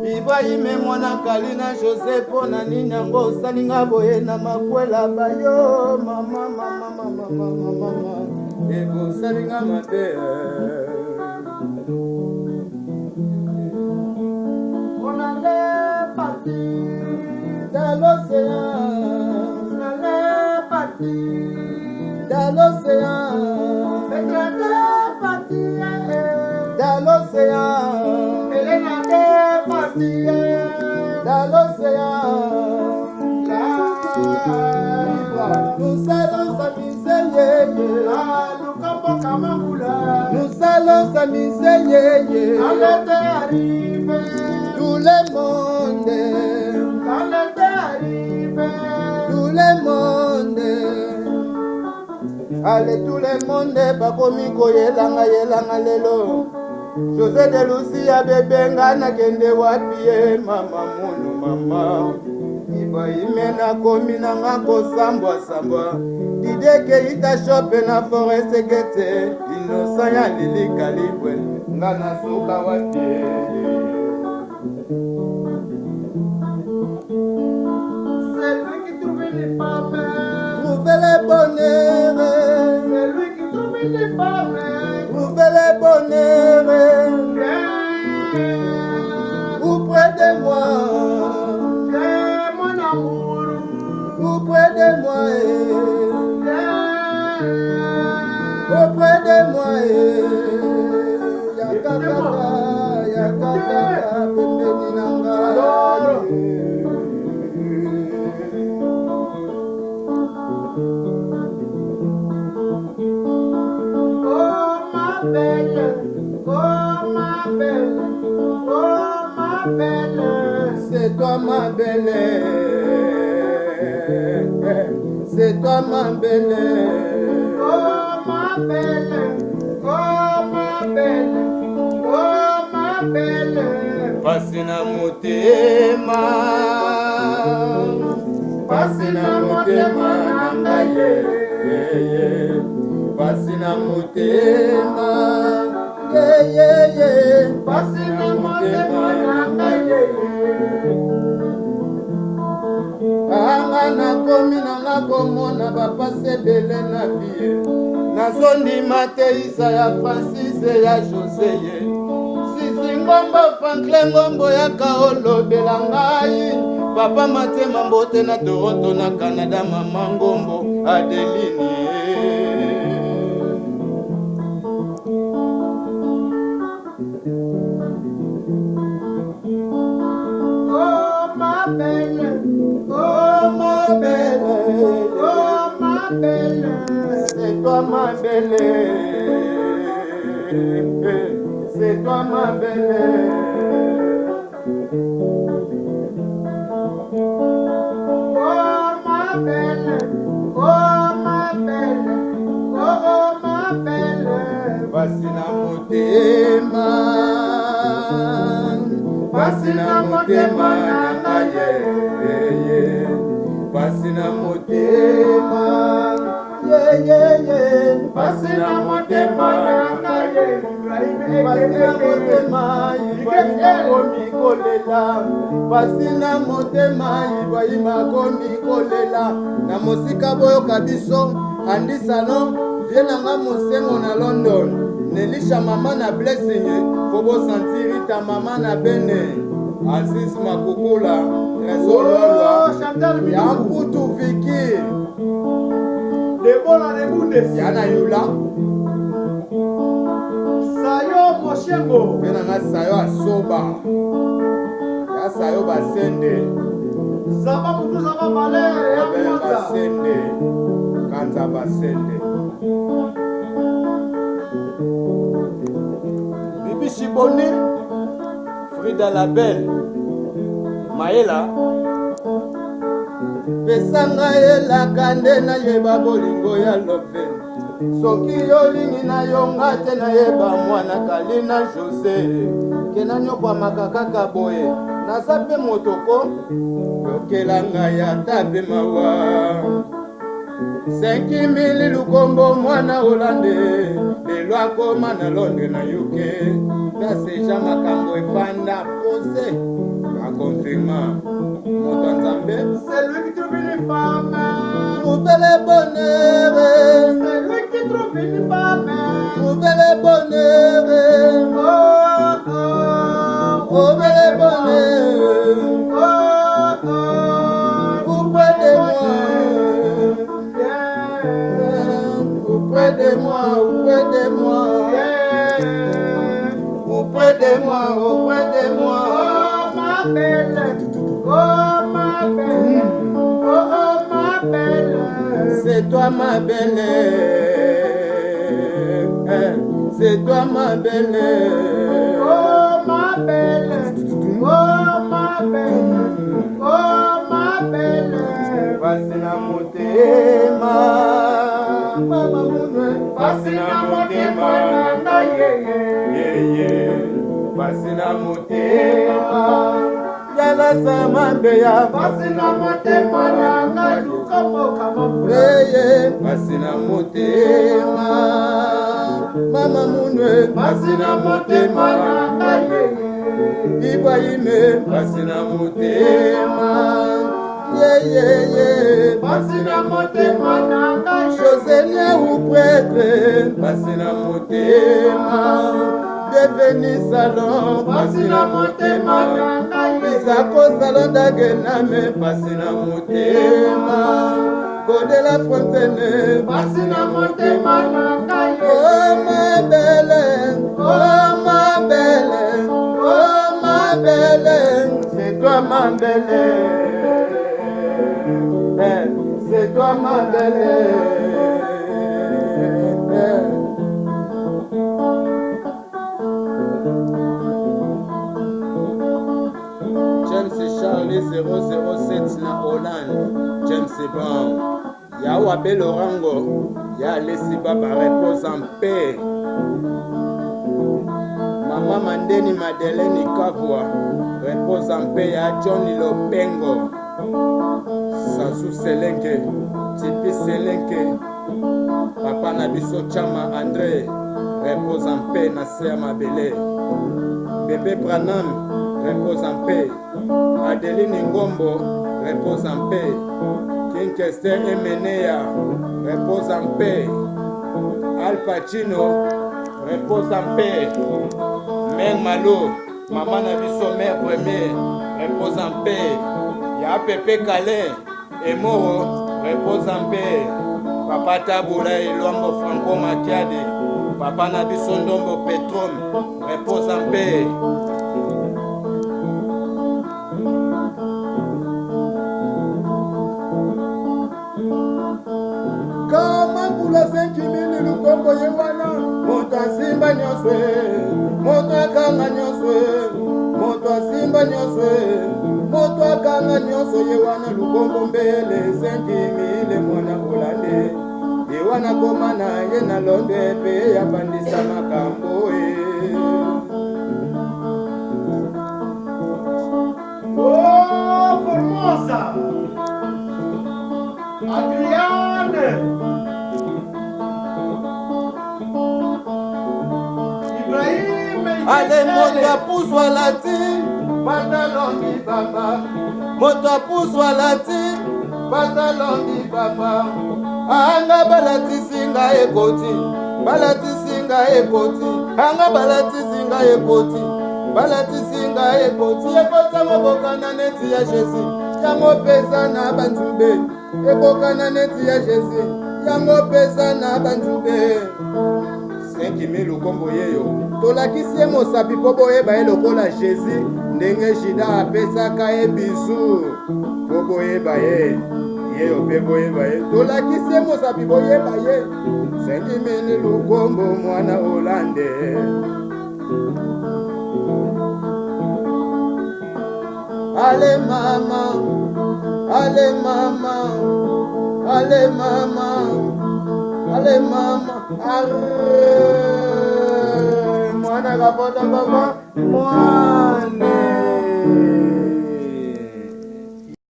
Ibrahime mwana Kalina José pona nini yango osalinga boye na makwela bayo mama mama mama mama mama ebosalinga mabe on allait partir dans l'océan, on allait partir dans l'océan, on allait partir dans l'océan, elle allait partir dans l'océan. Nous allons s'amuser, nous allons s'amuser, quand l'été arrive, tout le monde, quand l'été arrive, tout le monde, allez tout le monde, bakomi koyelanga yelanga lelo. José de Lucia bebenga na kende wapi mama munu mama Ibrahime na komi na ngako sambwa sambwa Dideke ita shope na forest gete Innocent ya lili kalibwe nga na suka wapi C'est lui qui trouvait les femmes Trouvait le bonheur C'est lui qui trouvait les femmes Trouvez le bonheur ou près de moi, c'est mon amour, ou près de moi, auprès de moi, yakakaka, yakakaka, pembeni nanga. C'est toi ma belle, c'est toi ma belle, oh ma belle, oh ma belle, oh ma belle. Passina motema, passina motema nangaye, passina motema, passina motema nangaye. Anga na komi na nga komona bapase bele na vie nazondima te isa ya Francis ya José ye Sisi ngombo Franklin ngombo yaka olobela ngai papa Matema mbote na Toronto na Canada mama ngombo Adeline oh ma belle c'est toi ma belle, c'est toi ma belle. Oh ma belle, oh ma belle, oh ma belle. Passina motema, passina motema nangaye. Passina motema, passina motema nangaye. Passina motema, Ibrahima komi kolela. Passina motema, Ibrahima komi kolela. Na mosika boyo kabiso, andi salon, vienanga mosengo na London. Nelisha mama na blessing, fobo sentirita mama na bene. Aziz Makukula, Trésor Lolwa, Yamputu Viki, Debola Nebundes, Yana Yula, Sayo Moshengo, Benanga Sayo Asoba, Ya Sayo Basende, Zaba Mutu Zaba Male, Ya Basende, Kanza Basende, Bibi Shiboni, Frida la belle Maela pesanga ela kande na yeba bolingo ya lope soki yolingi na yonga te na yeba mwana Kalina José kena nyokwa makakaka boye naza pe motoko yokelanga ya tape mawa 5000 lukombo mwana Holande lelo akoma na Londres na UK Frère Seja Makambo Efanda posé à confirmer moto Nzambe. C'est lui qui trouve une femme. Trouvez le bonheur. C'est lui qui trouve une femme. Trouvez le bonheur. Oh oh. Trouvez le bonheur. Oh oh. Auprès de moi. Auprès de moi. Auprès de moi. Auprès de moi, auprès de moi. Oh ma belle, oh ma belle, oh ma belle. C'est toi ma belle, c'est toi ma belle. Oh ma belle, oh ma belle, oh ma belle. Voici la motema, mama mune. Voici la motema, nanga yeye. Basina motema yana samambeya basina motema nanga lukambo kama yeye basina motema mama munwe basina motema nanga yeye Ibrahime basina motema yeye basina motema nanga Joselia ou prêtre basina motema devenu salon pasina motema bizako salon dagename pasina motema Gode la fontaine pasina motema oh ma belle oh ma belle oh ma belle c'est toi ma belle c'est toi ma belle Charlie 007 na Hollande, James Bond. Ya Wabe Lorango, ya Alessi Baba repose en paix. Maman Mandeni Madeleine Kavwa repose en paix. Ya Johnny Lopengo, Sasu Selenke, Tipi Selenke, Papa Nabiso Chama André repose en paix. Nasser Mabele, Bébé Branham repose en paix. Adeline Ngombo repose en paix. King Kester Emenea repose en paix. Al Pacino repose en paix. Meng Malo, maman Nabiso mère premier repose en paix. Ya Pepe Calais et Moro repose en paix. Papa Taboula et Lombo Franco Makiade, Papa Nabiso Ndombo Petrom repose en paix. Lukombo yewana moto asimba nyoswe moto akanga nyoswe moto asimba nyoswe moto akanga nyoswe yewana lukombo mbele 5,000 mwana Holande yewana komana ye na Londres pe yapandisa makambo Oh Formosa Adriane Ale moto apuswa lati pantalon baba moto apuswa lati pantalon baba anga balatisinga ekoti balatisinga ekoti anga balatisinga ekoti balatisinga ekoti ekota mobokana neti ya Jésus yango pesa na banzube ekokana neti ya Jésus yango pesa na banzube 5,000 lukombo yeyo tolakisi ye mosapi po boyeba ye lokola Jésus ndenge Jida apesaka ye bizu po boyeba ye yeyo mpe boyeba ye tolakisi ye mosapi boyeba ye 5,000 lukombo mwana Hollande ale mama ale mama ale mama ale mama mwana kapota baba mwana